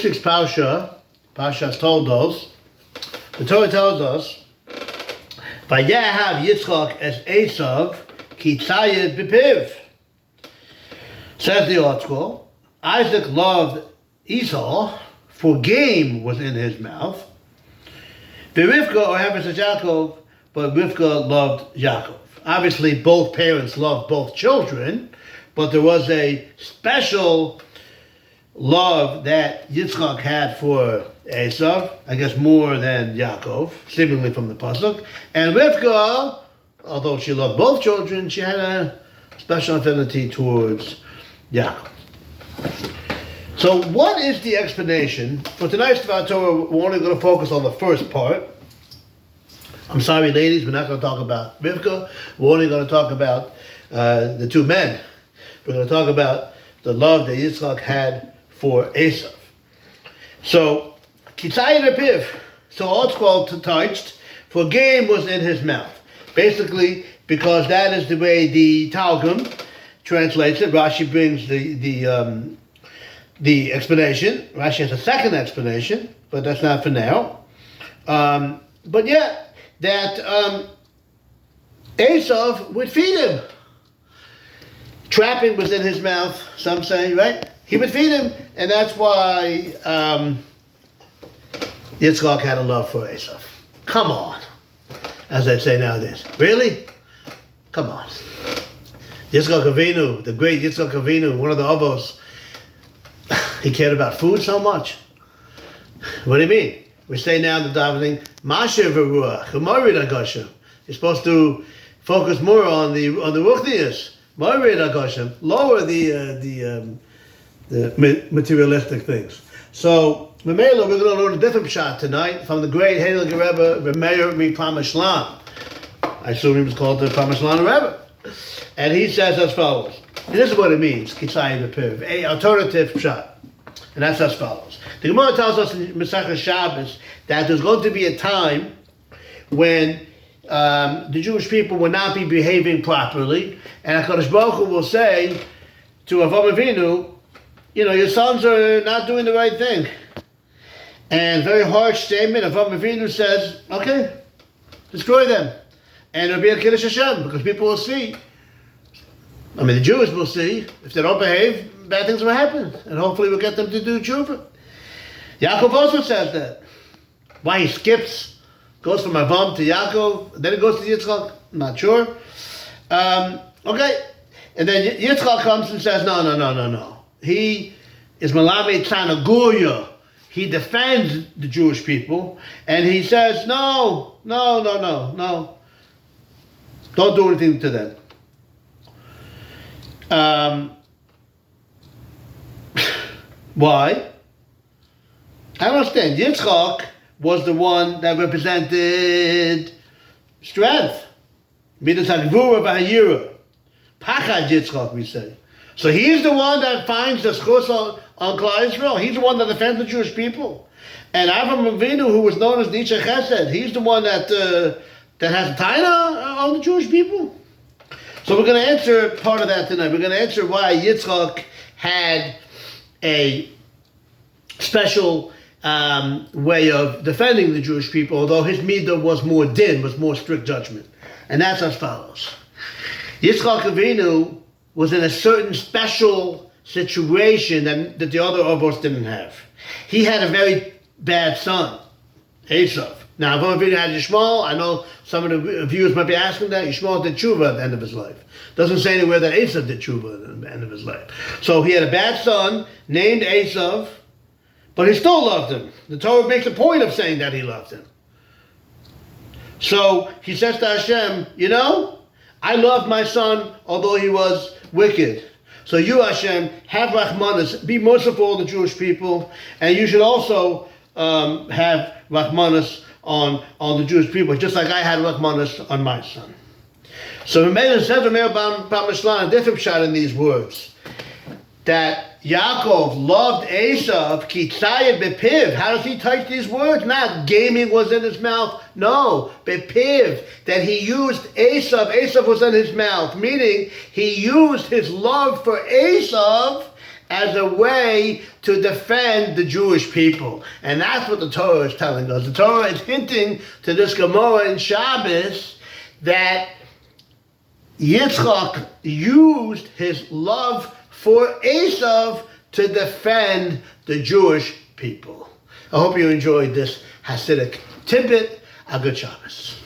Six Parshas Toldos, the Torah tells us, "Vayahav Yitzchak as Esav ki tzayid b'piv." Says the article, Isaac loved Esau, for game was in his mouth. Rivka, or heaven says Yaakov, but Rivka loved Yaakov. Obviously, both parents loved both children, but there was a special love that Yitzchak had for Esav, I guess more than Yaakov, seemingly from the pasuk. And Rivka, although she loved both children, she had a special affinity towards Yaakov. So what is the explanation? For tonight's Torah, we're only going to focus on the first part. I'm sorry, ladies, we're not going to talk about Rivka. We're only going to talk about the two men. We're going to talk about the love that Yitzchak had for Esav. So, Kitzayid Apiv. So all it's called touched, for game was in his mouth. Basically, because that is the way the Targum translates it. Rashi brings the explanation. Rashi has a second explanation, but that's not for now. But yeah, that Esav would feed him. Trapping was in his mouth, some say, right? He would feed him, and that's why Yitzchak had a love for Esav. Come on, as they say nowadays. Really? Come on. Yitzchak Avinu, the great Yitzchak Avinu, one of the Avos, he cared about food so much. What do you mean? We say now in the davening, Masher v'ruach, Marid Agashim. You're supposed to focus more on the ruchnius, Marid Agashim, lower the materialistic things. So, Memela, we're going to learn a different shot tonight from the great Heilige Rebbe, Meir Pamashlan. I assume he was called the Pamashlan Rebbe. And he says as follows. And this is what it means, Kitzayid Apiv, a alternative shot. And that's as follows. The Gemara tells us in Masechah Shabbos that there's going to be a time when the Jewish people will not be behaving properly, and HaKadosh Baruch Hu will say to Avraham Avinu, your sons are not doing the right thing. And very harsh statement, Avraham Avinu says, okay, destroy them. And it'll be a Kiddush Hashem, because people will see. The Jews will see, if they don't behave, bad things will happen, and hopefully we'll get them to do tshuva. Yaakov also says that. Why he skips, goes from Avam to Yaakov, then he goes to Yitzchak, I'm not sure. Okay, and then Yitzchak comes and says, no. He is Malamed Tzanaguya. He defends the Jewish people, and he says, no. Don't do anything to them. Why? I don't understand. Yitzchak was the one that represented strength. Midas HaGvura v'Hayira. Pachad Yitzchak, we say. So he's the one that finds the schus on Klal Yisrael. He's the one that defends the Jewish people. And Avraham Avinu, who was known as the Issac Chesed, he's the one that has a taina on the Jewish people. So we're going to answer part of that tonight. We're going to answer why Yitzchak had a special way of defending the Jewish people, although his midah was more din, was more strict judgment. And that's as follows. Yitzchak Avinu was in a certain special situation that the other Avos didn't have. He had a very bad son, Esav. Now, Avraham Avinu had Yishmael. I know some of the viewers might be asking that. Yishmael did tshuva at the end of his life. Doesn't say anywhere that Esav did tshuva at the end of his life. So he had a bad son named Esav, but he still loved him. The Torah makes a point of saying that he loved him. So he says to Hashem, I loved my son, although he was wicked. So you, Hashem, have Rachmanis, be merciful to the Jewish people, and you should also have Rachmanis on the Jewish people, just like I had Rachmanis on my son. So Meir says, Meir Pamashlan, a different shot in these words, that Yaakov loved Esav, Kitzayid Bepiv. How does he touch these words? Not gaming was in his mouth. No, Bepiv, that he used Esav. Esav was in his mouth, meaning he used his love for Esav as a way to defend the Jewish people. And that's what the Torah is telling us. The Torah is hinting to this Gemara in Shabbos that Yitzchak used his love for Esav to defend the Jewish people. I hope you enjoyed this Hasidic tidbit. A good Shabbos.